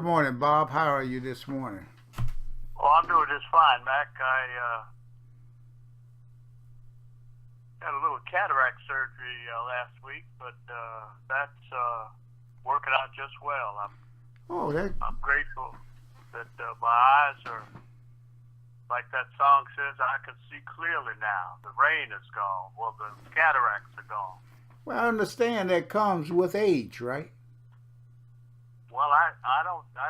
morning, Bob. How are you this morning? Oh, I'm doing just fine, Mac. I had a little cataract surgery last week, but that's working out just well. Oh, that. I'm grateful that my eyes are, like that song says, I can see clearly now. The rain is gone. Well, the cataracts are gone. Well, I understand that comes with age, right? Well, I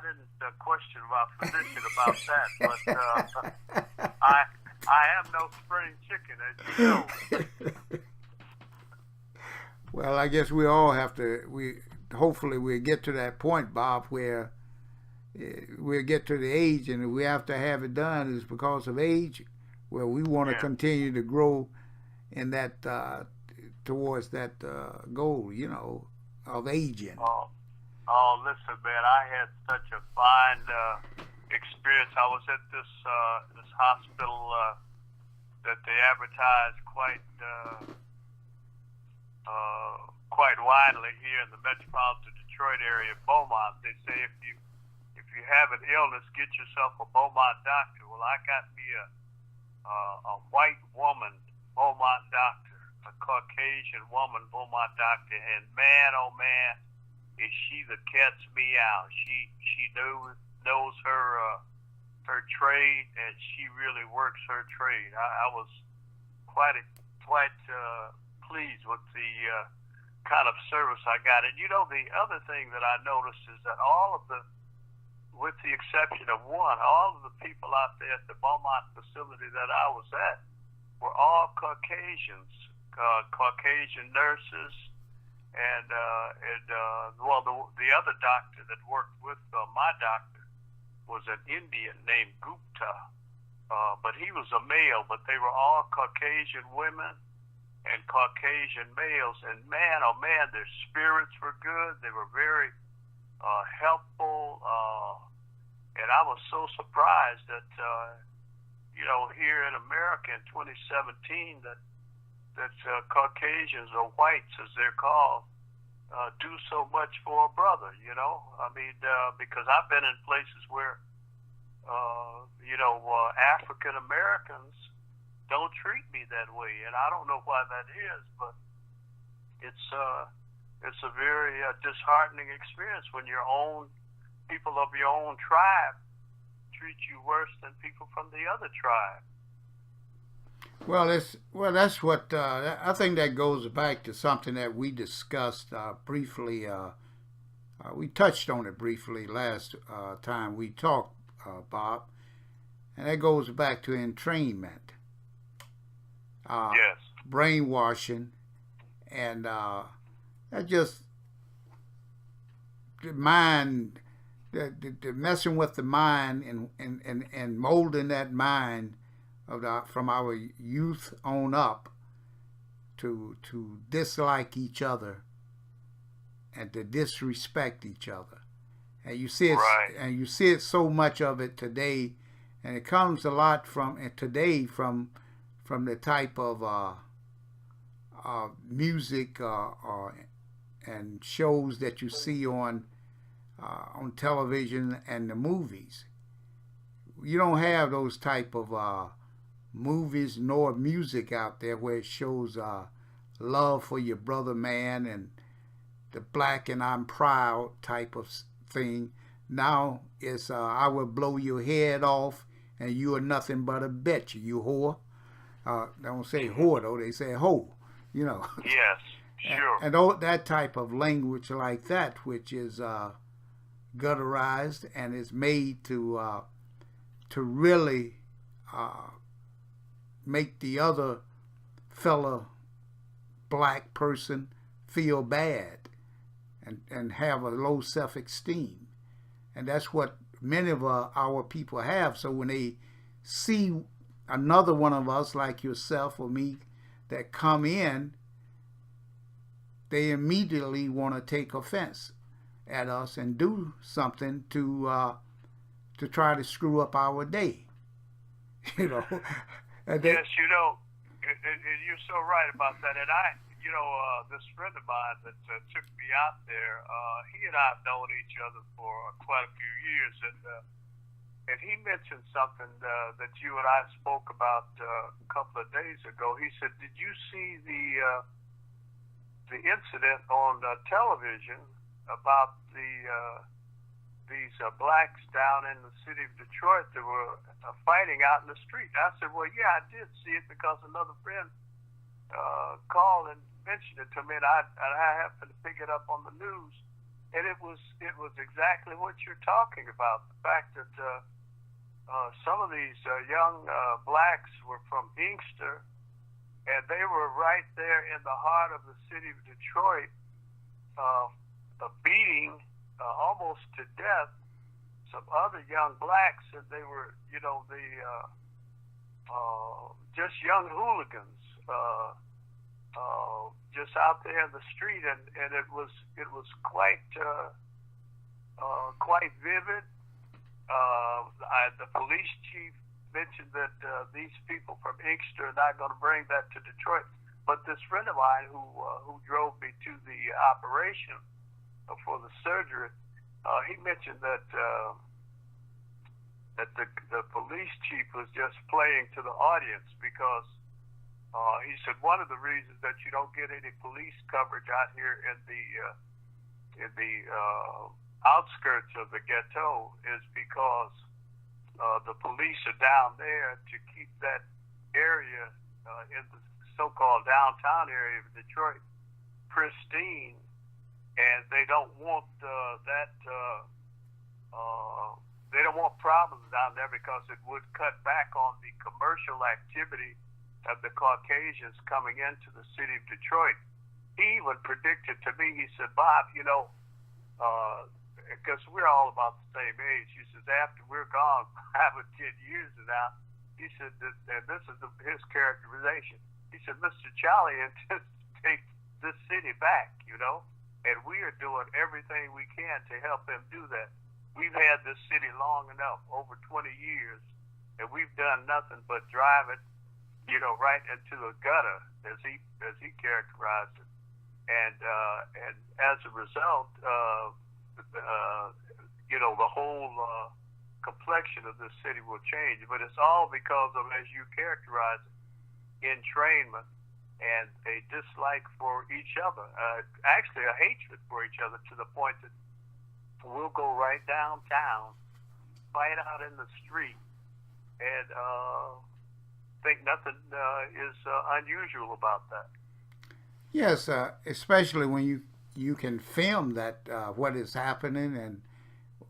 didn't question my physician about that, but I am no spring chicken, as you know. Well, I guess we all have to. Hopefully we'll get to that point, Bob, where we'll get to the age, and if we have to have it done, is because of age, where we want to continue to grow in that towards that goal, of aging. Oh, listen, man, I had such a fine experience. I was at this hospital that they advertise quite widely here in the metropolitan Detroit area, Beaumont. They say if you have an illness, get yourself a Beaumont doctor. Well, I got me a white woman Beaumont doctor, a Caucasian woman Beaumont doctor, and man, oh man, is she the cat's me out. She knows her trade, and she really works her trade. I was quite pleased with the kind of service I got. And the other thing that I noticed is that with the exception of one, all of the people out there at the Beaumont facility that I was at were all Caucasians, Caucasian nurses. And the other doctor that worked with my doctor was an Indian named Gupta, but he was a male. But they were all Caucasian women and Caucasian males. And man, oh man, their spirits were good. They were very helpful, and I was so surprised that here in America in 2017 that Caucasians, or whites as they're called, do so much for a brother, I mean, because I've been in places where, African Americans don't treat me that way, and I don't know why that is, but it's a very disheartening experience when your own people of your own tribe treat you worse than people from the other tribe. Well, that's what I think that goes back to something that we discussed briefly. We touched on it briefly last time we talked, Bob, and that goes back to entrainment, Yes. brainwashing, and that just the mind, the messing with the mind and molding that mind from our youth on up to dislike each other and to disrespect each other, and you see it, Right. and you see it so much of it today, and it comes a lot from the type of music and shows that you see on television and the movies. You don't have those type of movies nor music out there where it shows love for your brother man and the black and I'm proud type of thing. Now it's I will blow your head off and you are nothing but a bitch, you whore. They don't say whore though, they say hoe, Yes, sure. And that type of language like that, which is gutterized and is made to really make the other fellow black person feel bad and have a low self-esteem. And that's what many of our people have. So when they see another one of us like yourself or me that come in, they immediately want to take offense at us and do something to try to screw up our day. Yes, you're so right about that. And this friend of mine that took me out there, he and I have known each other for quite a few years, and he mentioned something that you and I spoke about a couple of days ago. He said, "Did you see the incident on television about these blacks down in the city of Detroit that were fighting out in the street?" I said, "Well, yeah, I did see it because another friend called and mentioned it to me, and I happened to pick it up on the news, and it was exactly what you're talking about. The fact that some of these young blacks were from Gangsta, and they were right there in the heart of the city of Detroit, beating almost to death some other young blacks, and they were, just young hooligans, just out there in the street, and it was quite vivid. The police chief mentioned that these people from Inkster are not going to bring that to Detroit, but this friend of mine who drove me to the operation for the surgery, he mentioned that the police chief was just playing to the audience because he said one of the reasons that you don't get any police coverage out here in the outskirts of the ghetto is because the police are down there to keep that area in the so-called downtown area of Detroit pristine, and they don't want they don't want problems down there because it would cut back on the commercial activity of the Caucasians coming into the city of Detroit. He even predicted to me, he said, "Bob, because we're all about the same age," he says, "after we're gone 5 or 10 years now," he said, and this is his characterization, he said, "Mr. Charlie intends to take this city back, and we are doing everything we can to help him do that. We've had this city long enough, over 20 years, and we've done nothing but drive it, right into the gutter," as he characterized it. And as a result, the whole complexion of this city will change. But it's all because of, as you characterize it, entrainment and a dislike for each other. Actually, a hatred for each other to the point that we'll go right downtown, fight out in the street, and think nothing is unusual about that. Yes, especially when you can film that what is happening and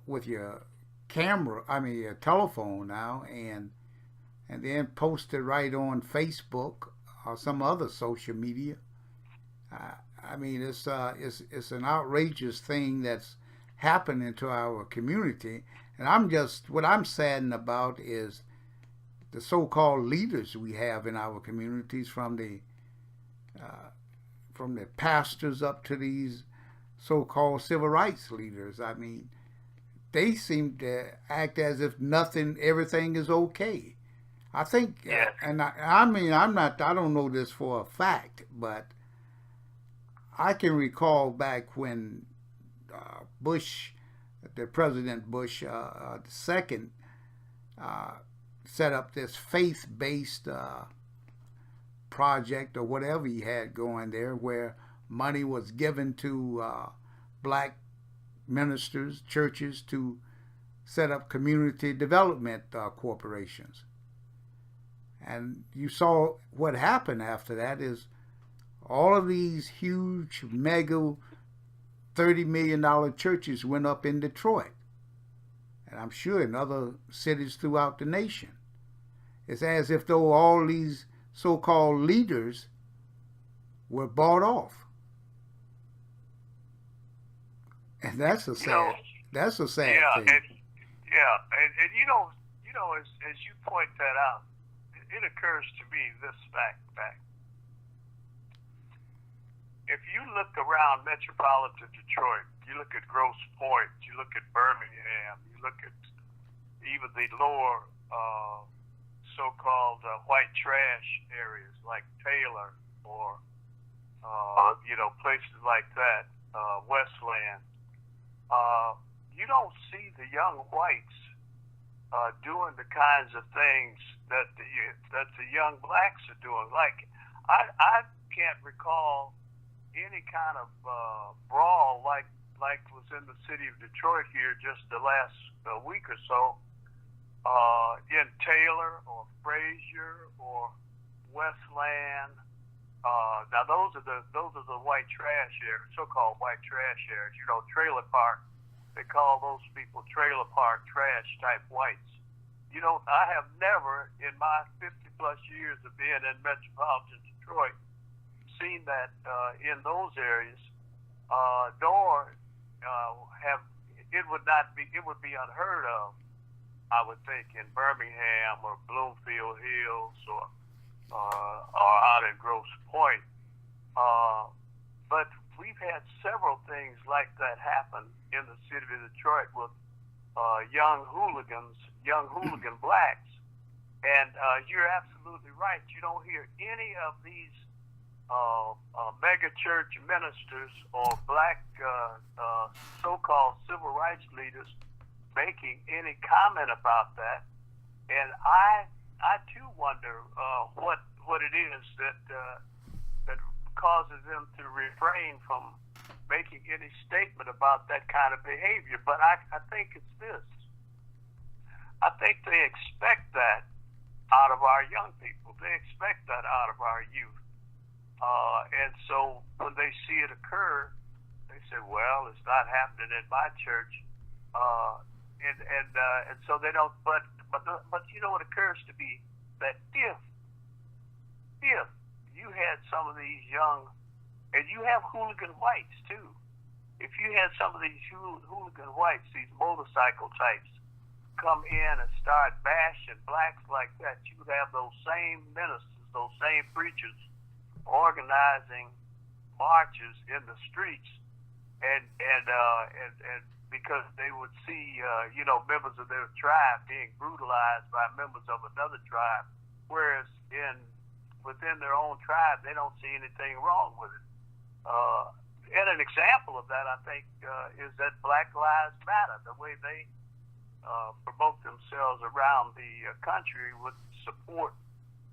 with your your telephone now, and then post it right on Facebook or some other social media. It's an outrageous thing that's happening to our community, and what I'm saddened about is the so-called leaders we have in our communities, from the pastors up to these so-called civil rights leaders. They seem to act as if everything is okay. I think, Yes. I don't know this for a fact, but I can recall back when President Bush the second, set up this faith-based project or whatever he had going there, where money was given to black ministers, churches, to set up community development corporations. And you saw what happened after that is all of these huge, mega $30 million churches went up in Detroit. And I'm sure in other cities throughout the nation. It's as if though all these so-called leaders were bought off. And that's a sad thing. As you point that out, it occurs to me this fact. If you look around metropolitan Detroit, you look at Grosse Pointe, you look at Birmingham, you look at even the lower so-called white trash areas like Taylor or places like that, Westland. You don't see the young whites doing the kinds of things that the young blacks are doing. Like, I can't recall any kind of brawl like was in the city of Detroit here just the last week or so in Taylor or Frazier or Westland. Now those are the white trash areas, so-called white trash areas. Trailer park. They call those people trailer park trash type whites. I have never in my 50 plus years of being in metropolitan Detroit seen that in those areas. Nor have it would be unheard of, I would think, in Birmingham or Bloomfield Hills or out in Grosse Pointe. But we've had several things like that happen in the city of Detroit with young hooligan blacks. And you're absolutely right. You don't hear any of these mega church ministers or black so-called civil rights leaders making any comment about that. And I too wonder what it is that causes them to refrain from making any statement about that kind of behavior. But I think it's this. I think they expect that out of our young people. They expect that out of our youth. And so when they see it occur, they say, well, it's not happening in my church. And so they don't, but what occurs to be that if you had some of these young, and you have hooligan whites too, if you had some of these hooligan whites, these motorcycle types, come in and start bashing blacks like that, you would have those same ministers, those same preachers organizing marches in the streets, and because they would see members of their tribe being brutalized by members of another tribe, whereas within their own tribe they don't see anything wrong with it. And an example of that, I think, is that Black Lives Matter, the way they promote themselves around the country with support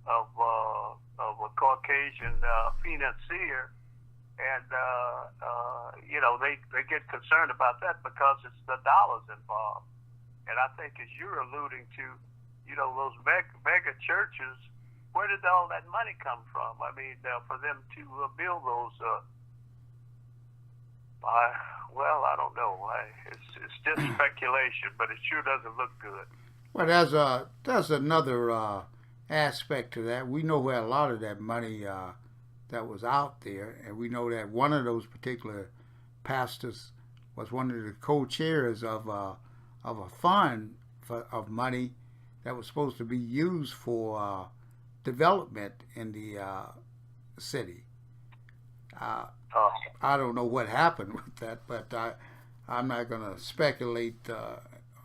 of a Caucasian financier, and they get concerned about that because it's the dollars involved. And I think, as you're alluding to, those mega churches, where did all that money come from? I mean, for them to build those. I don't know. It's just speculation, but it sure doesn't look good. Well, there's another aspect to that. We know where a lot of that money that was out there, and we know that one of those particular pastors was one of the co-chairs of a fund of money that was supposed to be used for development in the city. I don't know what happened with that, but I'm not going to speculate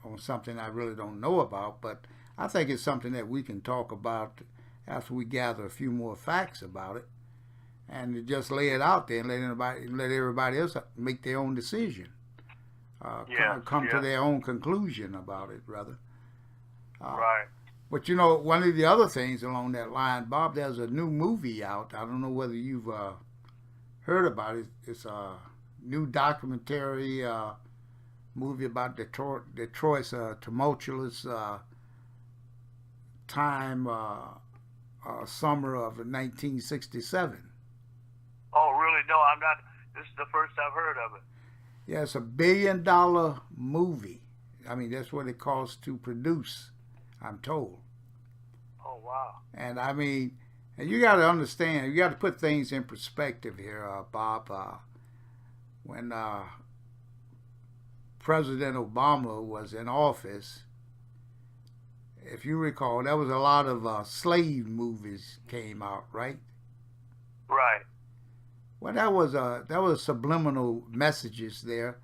on something I really don't know about. But I think it's something that we can talk about after we gather a few more facts about it, and just lay it out there and let everybody else make their own decision. Come to their own conclusion about it, rather. Right. But one of the other things along that line, Bob, there's a new movie out. I don't know whether you've heard about it. It's a new documentary movie about Detroit's tumultuous time, summer of 1967. Oh, really? No, I'm not. This is the first I've heard of it. Yeah, it's $1 billion movie. I mean, that's what it costs to produce, I'm told. Oh, wow. And I mean, and you got to understand, you got to put things in perspective here, Bob. When President Obama was in office, if you recall, there was a lot of slave movies came out, right? Right. Well, that was subliminal messages there,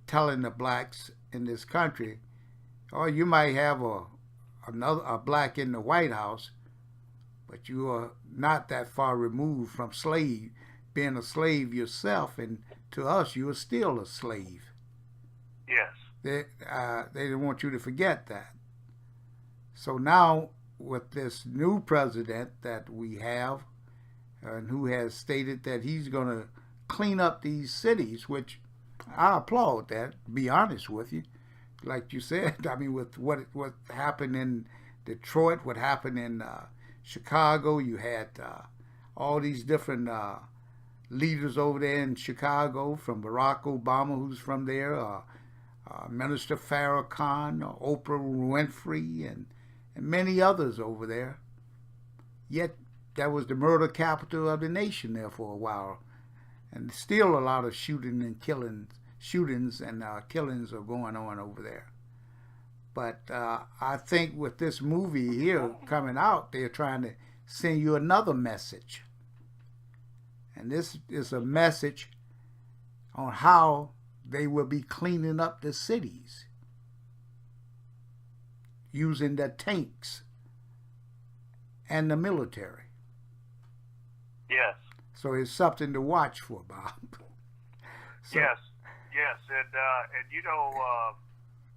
telling the blacks in this country, oh, you might have a black in the White House, but you are not that far removed from being a slave yourself, and to us, you are still a slave. Yes. They didn't want you to forget that. So now, with this new president that we have, and who has stated that he's going to clean up these cities, which I applaud that, to be honest with you. Like you said, I mean, with what happened in Detroit, what happened in Chicago, you had all these different leaders over there in Chicago, from Barack Obama, who's from there, Minister Farrakhan, Oprah Winfrey, and many others over there. Yet that was the murder capital of the nation there for a while, and still a lot of shootings and killings are going on over there. But I think with this movie here coming out, they're trying to send you another message. And this is a message on how they will be cleaning up the cities using the tanks and the military. Yes. So it's something to watch for, Bob. So, yes, and you know,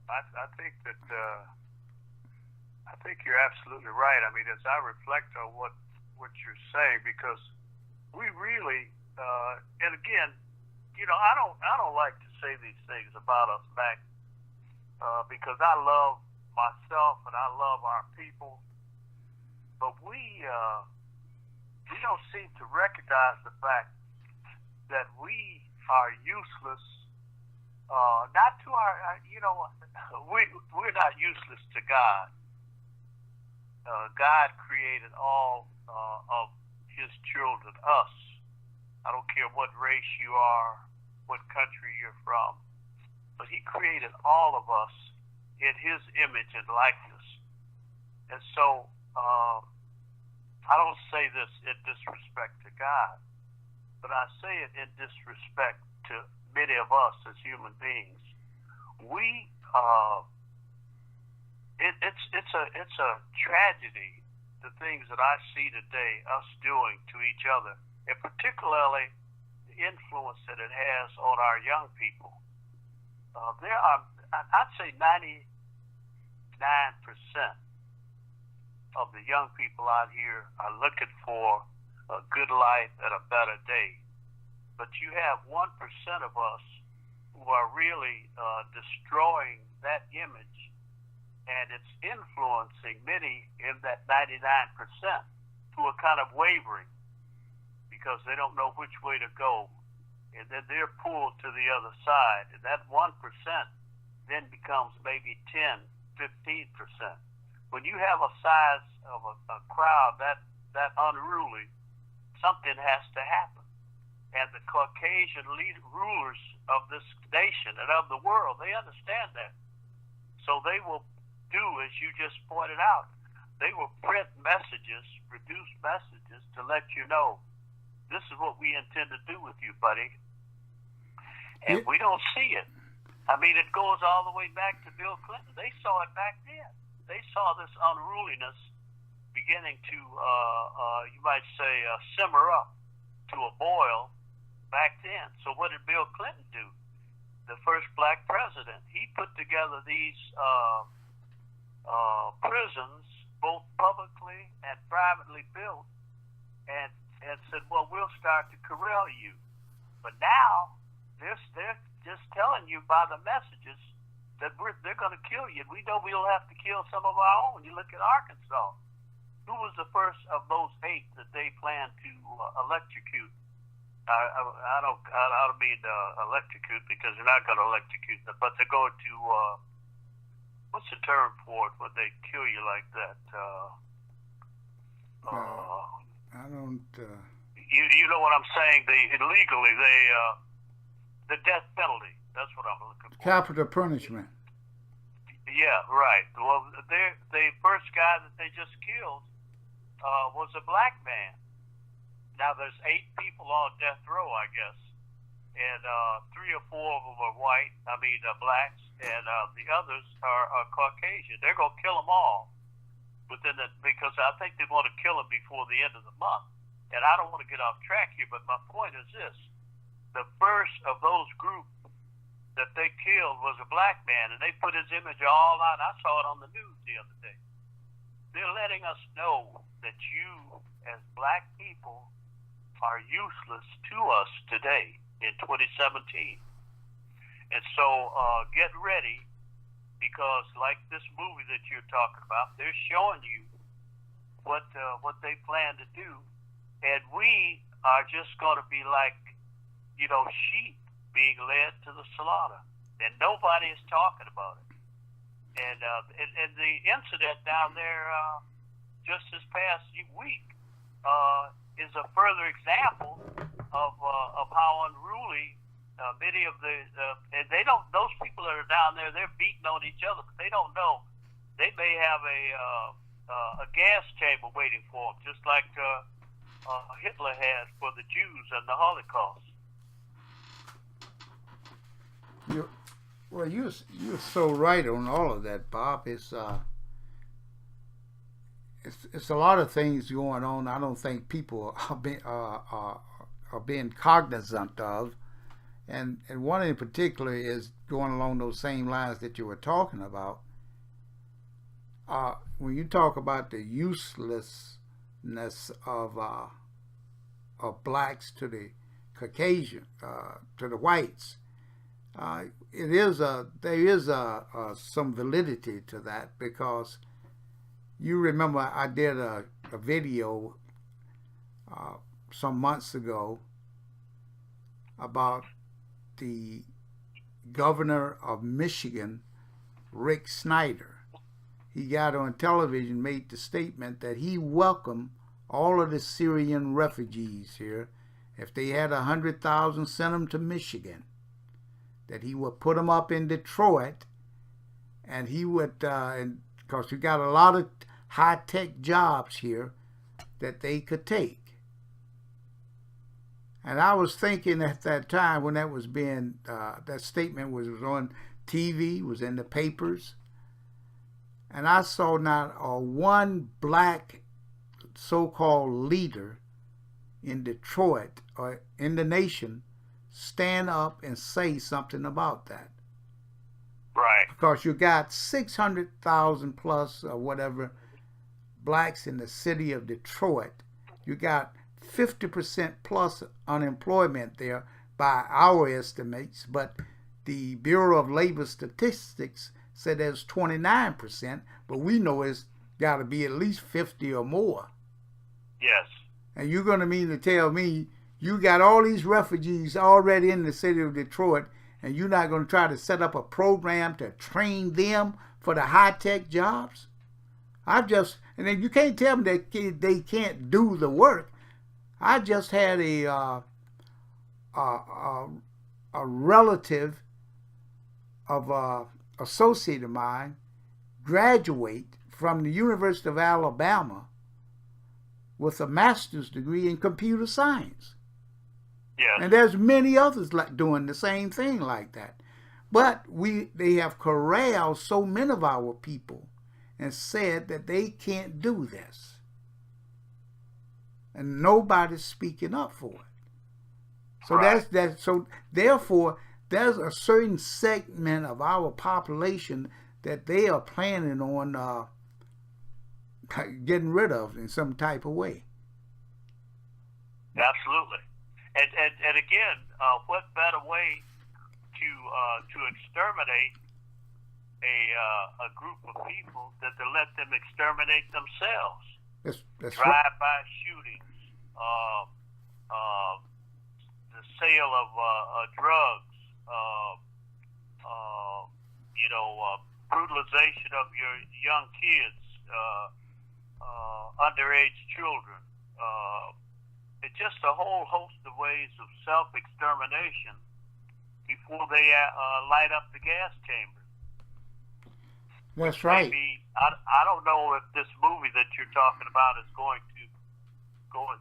I think that I think you're absolutely right. I mean, as I reflect on what you're saying, because we really, and again, you know, I don't like to say these things about us back because I love myself and I love our people, but we don't seem to recognize the fact that we are useless. Not to our, you know, we're not useless to God. God created all of His children, us. I don't care what race you are, what country you're from, but He created all of us in His image and likeness. And so, I don't say this in disrespect to God, but I say it in disrespect to many of us as human beings. We, it's a tragedy, the things that I see today, us doing to each other, and particularly the influence that it has on our young people. There are, I'd say 99% of the young people out here are looking for a good life and a better day. But you have 1% of us who are really destroying that image, and it's influencing many in that 99% who are kind of wavering because they don't know which way to go, and then they're pulled to the other side, and that 1% then becomes maybe 10, 15%. When you have a size of a crowd that unruly, something has to happen. And the Caucasian rulers of this nation and of the world, they understand that. So they will do, as you just pointed out, they will print messages, produce messages to let you know, this is what we intend to do with you, buddy. And we don't see it. I mean, it goes all the way back to Bill Clinton. They saw it back then. They saw this unruliness beginning to, you might say, simmer up to a boil back then. So what did Bill Clinton do? The first black president, he put together these prisons, both publicly and privately built, and said, well, we'll start to corral you. But now, they're just telling you by the messages that they're going to kill you. We know we'll have to kill some of our own. You look at Arkansas. Who was the first of those 8 that they planned to electrocute? I don't mean electrocute, because they're not going to electrocute them, but they're going to, what's the term for it when they kill you like that? I don't. You know what I'm saying? Illegally, the death penalty. That's what I'm looking for. Capital punishment. Yeah, right. Well, the first guy that they just killed was a black man. Now there's 8 people on death row, I guess, and 3 or 4 of them are white. I mean, blacks, and the others are Caucasian. They're gonna kill them all because I think they want to kill them before the end of the month. and I don't want to get off track here, but my point is this. The first of those groups that they killed was a black man, and they put his image all out. I saw it on the news the other day. They're letting us know that you, as black people, are useless to us today in 2017. And so get ready, because like this movie that you're talking about, they're showing you what they plan to do, and we are just going to be like, sheep being led to the slaughter, and nobody is talking about it. And the incident down there just this past week is a further example of how unruly many of and they don't. Those people that are down there, they're beating on each other, but they don't know they may have a gas chamber waiting for them, just like Hitler had for the Jews and the Holocaust. You're so right on all of that, Bob. It's a lot of things going on. I don't think people are being cognizant of, and one in particular is going along those same lines that you were talking about. When you talk about the uselessness of blacks to the Caucasian, to the whites. There is some validity to that, because you remember I did a video some months ago about the governor of Michigan, Rick Snyder. He got on television, made the statement that he welcomed all of the Syrian refugees here. If they had 100,000, send them to Michigan. That he would put them up in Detroit, and he would, because you got a lot of high-tech jobs here that they could take. And I was thinking at that time when that was being, that statement was on TV, was in the papers, and I saw not one black so-called leader in Detroit or in the nation stand up and say something about that. Right. Because you got 600,000 plus or whatever blacks in the city of Detroit. You got 50% plus unemployment there by our estimates, but the Bureau of Labor Statistics said there's 29%, but we know it's got to be at least 50 or more. Yes. And you're going to mean to tell me you got all these refugees already in the city of Detroit, and you're not going to try to set up a program to train them for the high-tech jobs? And then you can't tell me that they can't do the work. I just had a relative of an associate of mine graduate from the University of Alabama with a master's degree in computer science. Yes. And there's many others doing the same thing like that. But they have corralled so many of our people and said that they can't do this. And nobody's speaking up for it. So right. So therefore, there's a certain segment of our population that they are planning on getting rid of in some type of way. Absolutely. And again, what better way to exterminate a group of people than to let them exterminate themselves? That's Drive-by right. shootings, the sale of drugs, brutalization of your young kids, underage children. It's just a whole host of ways of self-extermination before they light up the gas chamber. That's right. Maybe, I don't know if this movie that you're talking about is going to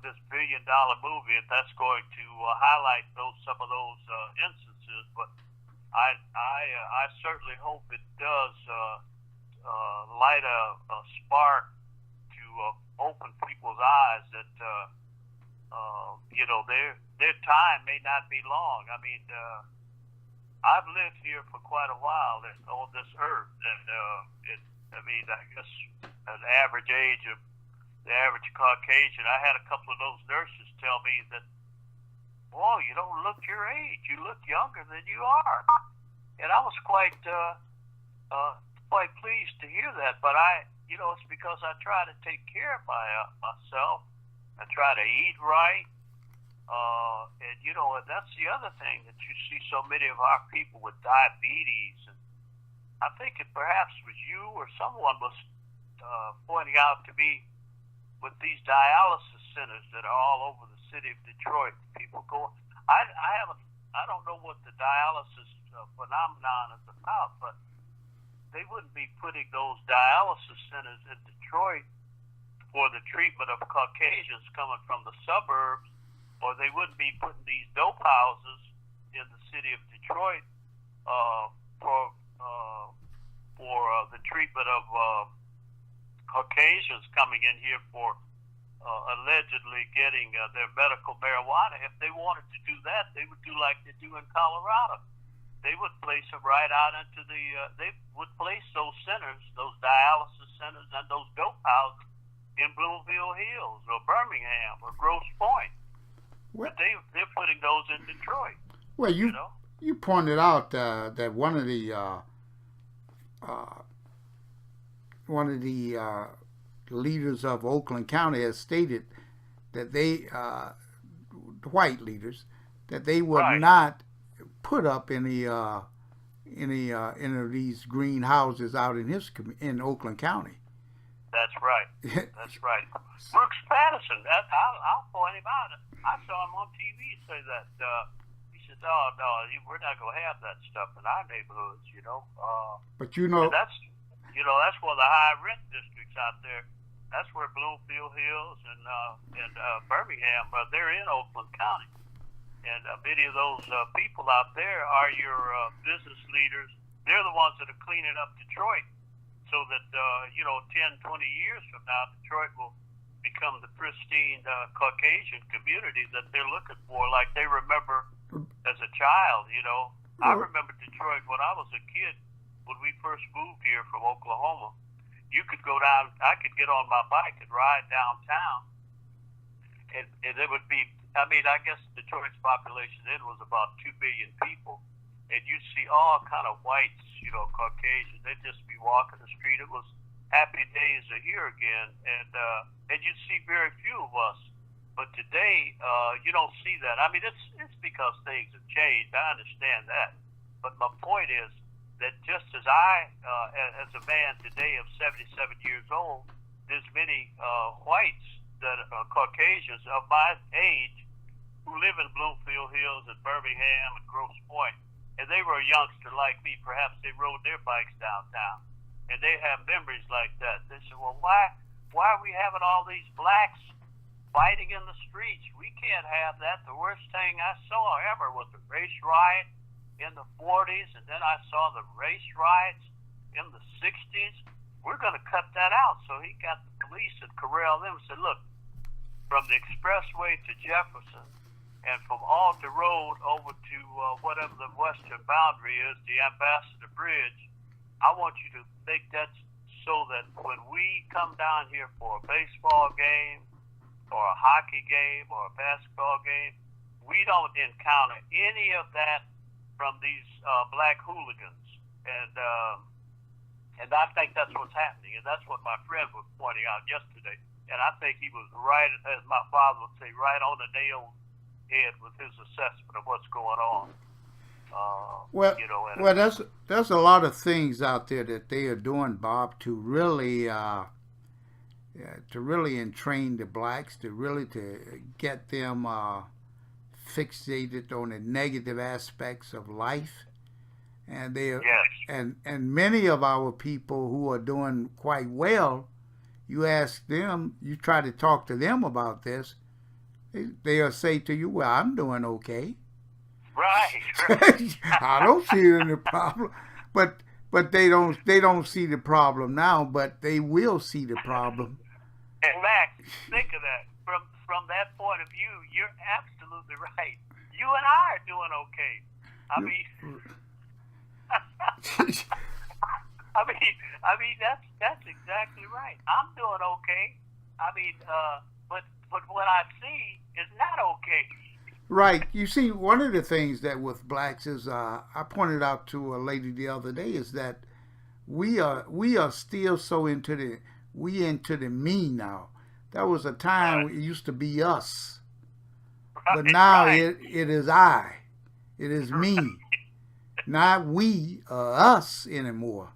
this $1 billion movie, if that's going to highlight some of those instances, but I certainly hope it does light a spark to open people's eyes that their time may not be long. I mean, I've lived here for quite a while on this earth, and I guess an average age of the average Caucasian. I had a couple of those nurses tell me that, "Boy, you don't look your age. You look younger than you are," and I was quite pleased to hear that. But it's because I try to take care of myself. I try to eat right. And that's the other thing that you see so many of our people with diabetes. And I think it perhaps was you or someone was pointing out to me with these dialysis centers that are all over the city of Detroit. People go. I don't know what the dialysis phenomenon is about, but they wouldn't be putting those dialysis centers in Detroit for the treatment of Caucasians coming from the suburbs, or they wouldn't be putting these dope houses in the city of Detroit for the treatment of Caucasians coming in here for allegedly getting their medical marijuana. If they wanted to do that, they would do like they do in Colorado. They would place them right out into they would place those centers, those dialysis centers, and those dope houses in Bloomfield Hills or Birmingham or Grosse Pointe. But they're putting those in Detroit. Well, you pointed out that one of the leaders of Oakland County has stated that they, white leaders, that they would not put up any of these green houses out in Oakland County. That's right. That's right. Brooks Patterson, I'll point him out. I saw him on TV say that. He said, "Oh no, we're not going to have that stuff in our neighborhoods." But that's one of the high rent districts out there. That's where Bloomfield Hills and Birmingham, they're in Oakland County. And many of those people out there are your business leaders. They're the ones that are cleaning up Detroit so that, 10, 20 years from now, Detroit will become the pristine Caucasian community that they're looking for, like they remember as a child, I remember Detroit when I was a kid, when we first moved here from Oklahoma. You could go down, I could get on my bike and ride downtown, and it would be, I guess Detroit's population then was about 2 million people, and you'd see all kind of whites, Caucasians. They'd just be walking the street. It was happy days are here again, and you'd see very few of us. But today, you don't see that. It's because things have changed. I understand that. But my point is that just as I, as a man today of 77 years old, there's many whites that are Caucasians of my age who live in Bloomfield Hills and Birmingham and Grosse Pointe, and they were a youngster like me. Perhaps they rode their bikes downtown, and they have memories like that. They say, "Well, why are we having all these blacks fighting in the streets? We can't have that." The worst thing I saw ever was the race riot in the 40s, and then I saw the race riots in the 60s. We're going to cut that out. So he got the police and corralled them and said, "Look, from the expressway to Jefferson and from Alta Road over to whatever the western boundary is, the Ambassador Bridge, I want you to make that so that when we come down here for a baseball game or a hockey game or a basketball game, we don't encounter any of that from these black hooligans." And I think that's what's happening, and that's what my friend was pointing out yesterday. And I think he was right, as my father would say, right on the nail head with his assessment of what's going on. There's a lot of things out there that they are doing, Bob, to really entrain the blacks, to get them fixated on the negative aspects of life, and and many of our people who are doing quite well, you ask them, you try to talk to them about this, they'll say to you, "Well, I'm doing okay." Right. I don't see any problem, but they don't see the problem now, but they will see the problem. And Max, think of that. From from that point of view, you're absolutely right. You and I are doing okay. I mean, I mean that's exactly right. I'm doing okay. I mean, but what I see is not okay. Right. You see, one of the things that with blacks is I pointed out to a lady the other day is that we are still so into the me now. That was a time Right. when it used to be us, but Right. now Right. it is I, it is Right. me, not we or us anymore.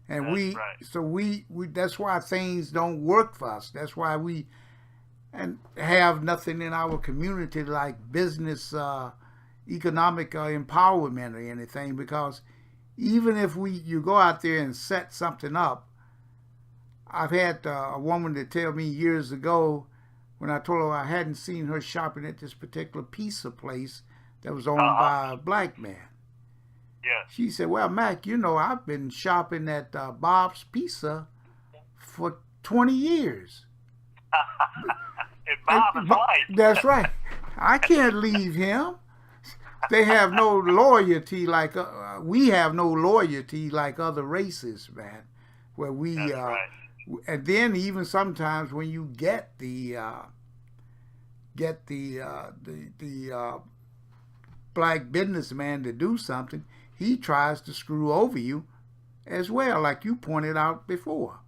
And That's right. we that's why things don't work for us. That's why we and have nothing in our community like business, economic empowerment or anything. Because even if you go out there and set something up, I've had a woman to tell me years ago when I told her I hadn't seen her shopping at this particular pizza place that was Uh owned huh. by a black man. Yes. She said, "Well, Mac, I've been shopping at Bob's Pizza for 20 years." And Bob is That's white. right. I can't leave him. They have no loyalty like we have no loyalty like other races, man. Where we That's right. and then even sometimes when you get the black businessman to do something, he tries to screw over you as well, like you pointed out before.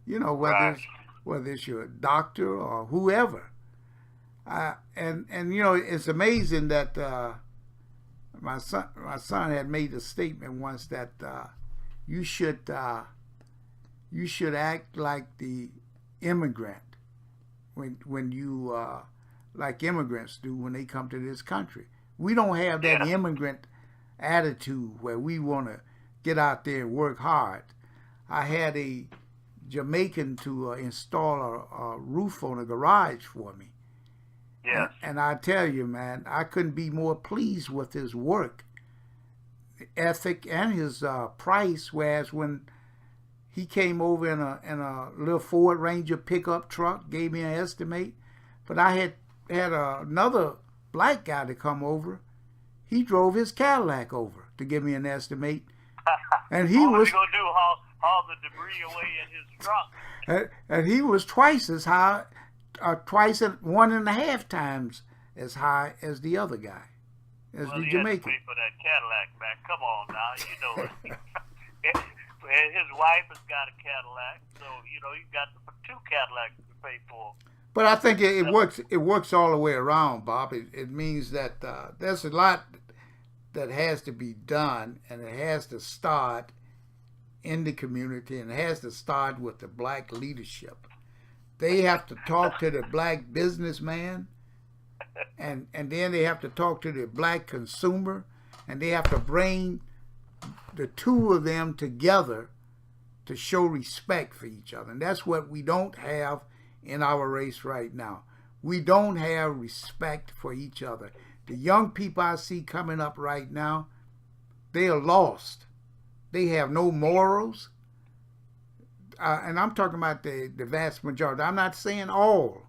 Right. Whether it's your doctor or whoever. And it's amazing that my son had made a statement once that you should you should act like the immigrant when you like immigrants do when they come to this country. We don't have that Yeah. immigrant attitude where we want to get out there and work hard. I had a Jamaican to install a roof on a garage for me. Yes. And I tell you, man, I couldn't be more pleased with his work ethic and his price. Whereas when he came over in a little Ford Ranger pickup truck, gave me an estimate, but I had another black guy to come over. He drove his Cadillac over to give me an estimate, and he What was was he gonna do? Haul the debris away in his trunk? and he was twice as high, twice and 1.5 times as high as the other guy, as Well, the he had to Jamaican. pay for that Cadillac, man. Come on now, you know it. His wife has got a Cadillac, so he's got two Cadillacs to pay for. But I think it works. It works all the way around, Bob. It means that there's a lot that has to be done, and it has to start in the community, and it has to start with the black leadership. They have to talk to the black businessman, and then they have to talk to the black consumer, and they have to bring the two of them together to show respect for each other. And that's what we don't have in our race right now. We don't have respect for each other. The young people I see coming up right now, they are lost. They have no morals. And I'm talking about the vast majority. I'm not saying all.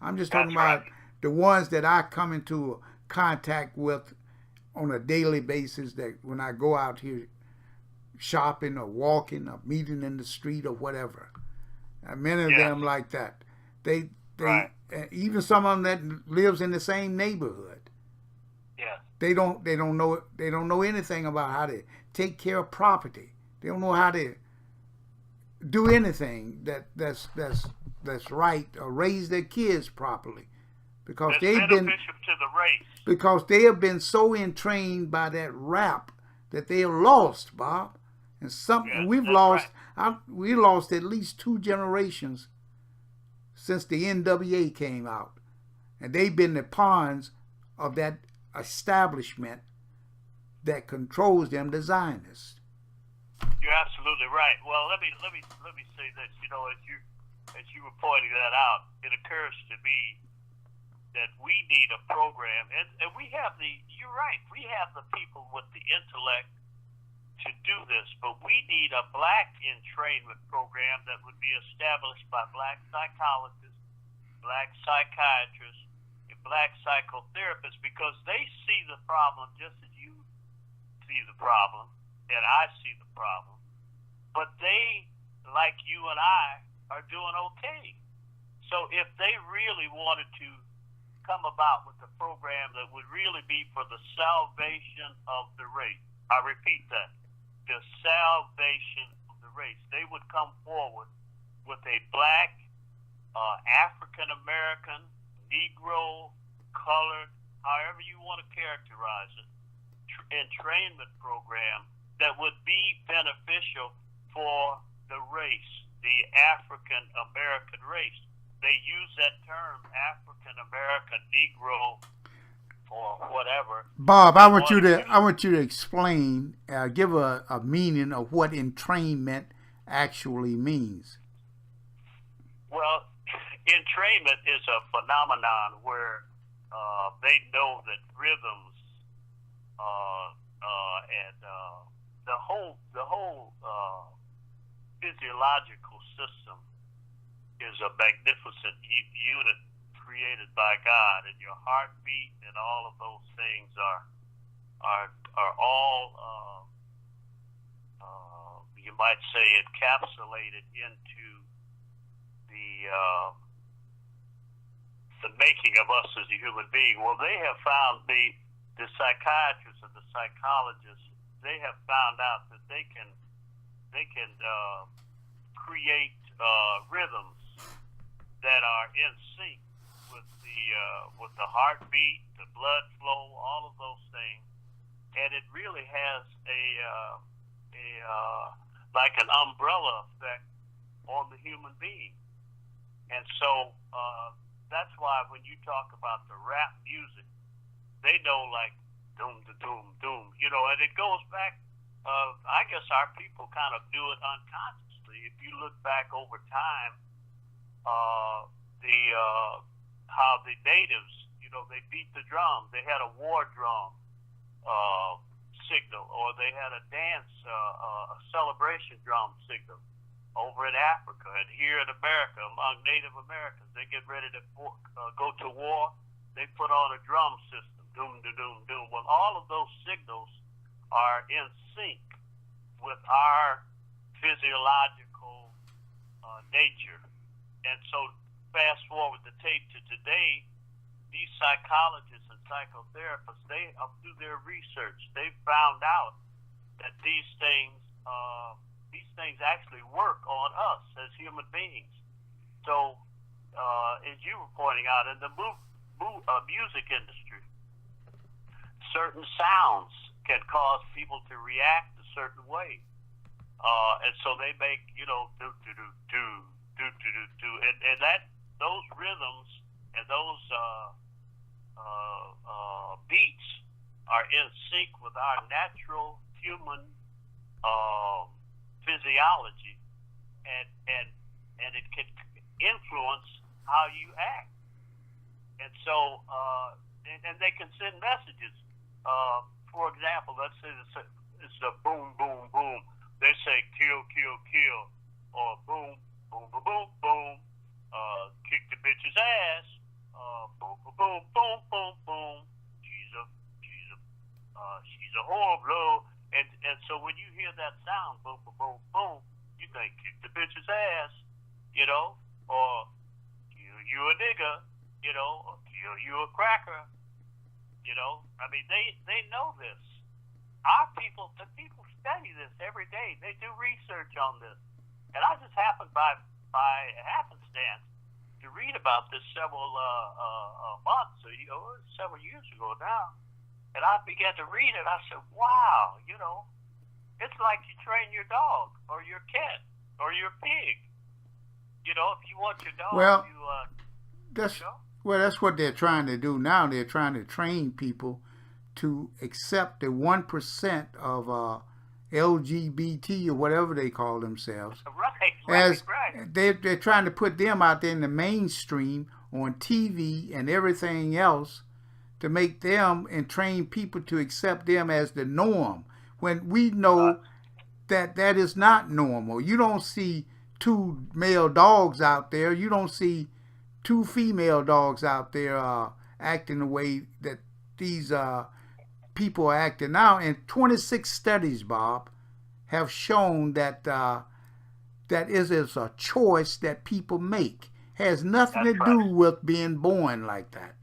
I'm just talking about the ones that I come into contact with on a daily basis, that when I go out here shopping or walking or meeting in the street or whatever. Many of them like that. They even some of them that lives in the same neighborhood. Yeah. They don't know anything about how to take care of property. They don't know how to do anything that's right or raise their kids properly, because That's they've been beneficial to the race. because they have been so entrained by that rap that they are lost, Bob. And we've lost. We lost at least 2 generations since the NWA came out, and they've been the pawns of that establishment that controls them, the Zionists. You're absolutely right. Well, let me say this. As you were pointing that out, it occurs to me that we need a program, and we have you're right, we have the people with the intellect to do this, but we need a black entrainment program that would be established by black psychologists black psychiatrists, and black psychotherapists, because they see the problem just as you see the problem, and I see the problem. But they, like you and I, are doing okay. So if they really wanted to come about with a program that would really be for the salvation of the race, I repeat that, the salvation of the race, they would come forward with a black, African American, Negro, colored, however you want to characterize it, entrainment program that would be beneficial for the race, the African American race. They use that term, African American, Negro, or whatever. Bob, I want you to explain, give a meaning of what entrainment actually means. Well, entrainment is a phenomenon where they know that rhythms and the whole physiological system is a magnificent unit created by God, and your heartbeat and all of those things are all you might say encapsulated into the making of us as a human being. Well, they have found the psychiatrists and the psychologists, they have found out that they can create rhythms that are in sync with the heartbeat, the blood flow, all of those things, and it really has a like an umbrella effect on the human being. And so that's why when you talk about the rap music, they know like doom to doom doom, and it goes back. I guess our people kind of do it unconsciously. If you look back over time, how the natives, they beat the drums. They had a war drum signal, or they had a dance, a celebration drum signal over in Africa. And here in America, among Native Americans, they get ready to go to war. They put on a drum system, doom, da, doom, doom. Well, all of those signals are in sync with our physiological nature. And so fast forward the tape to today, these psychologists and psychotherapists, they, through their research, they found out that these things actually work on us as human beings. So, as you were pointing out, in the music industry, certain sounds can cause people to react a certain way. And so they make, do, do, do, do, do, do, do, do. And that, those rhythms and those beats are in sync with our natural human physiology, and it can influence how you act. And so, and they can send messages. For example, let's say it's a boom, boom, boom. They say kill, kill, kill, or boom, boom, boom, boom, boom. Kick the bitch's ass. Boom, boom, boom, boom, boom, boom. She's a whore, blow. And so when you hear that sound, boom, boom, boom, boom, you think kick the bitch's ass, or you a nigga, or kill you a cracker, I mean, they know this. The people study this every day. They do research on this. And I just happened by happenstance to read about this several months, several years ago now. And I began to read it. I said, wow, it's like you train your dog or your cat or your pig. If you want your dog, that's what they're trying to do now. They're trying to train people to accept the 1% of LGBT or whatever they call themselves. Right. They're trying to put them out there in the mainstream on TV and everything else to make them and train people to accept them as the norm, when we know that is not normal. You don't see two male dogs out there. You don't see 2 female dogs out there acting the way that these people are acting now. And 26 studies, Bob, have shown that that is a choice that people make. Has nothing to do with being born like that.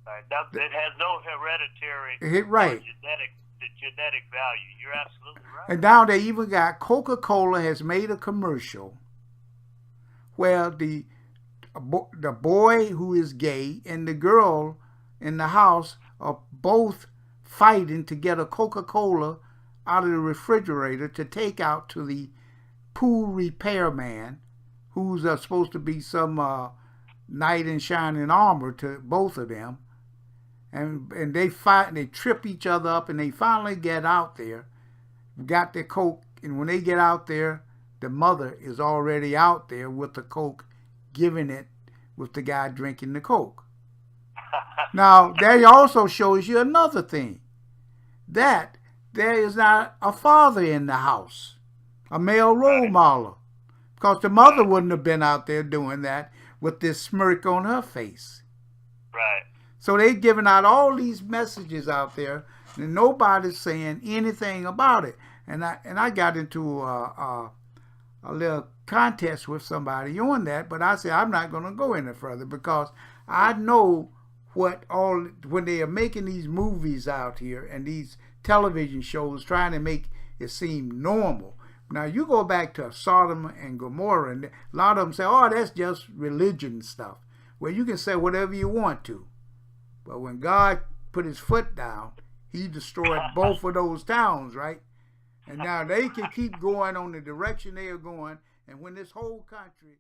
Right. It has no hereditary right. genetic value. You're absolutely right. And now they even got Coca-Cola has made a commercial where the boy who is gay and the girl in the house are both fighting to get a Coca-Cola out of the refrigerator to take out to the pool repairman, who's supposed to be some knight in shining armor to both of them. And they fight and they trip each other up, and they finally get out there, got their Coke, and when they get out there, the mother is already out there with the Coke, giving it with the guy drinking the Coke. Now, that also shows you another thing, that there is not a father in the house, a male role model, because the mother wouldn't have been out there doing that with this smirk on her face. Right. So they're giving out all these messages out there, and nobody's saying anything about it. And I got into a little contest with somebody on that, but I said I'm not going to go any further because I know when they are making these movies out here and these television shows trying to make it seem normal. Now you go back to Sodom and Gomorrah, and a lot of them say, "Oh, that's just religion stuff." Well, you can say whatever you want to. But when God put his foot down, he destroyed both of those towns, right? And now they can keep going on the direction they are going. And when this whole country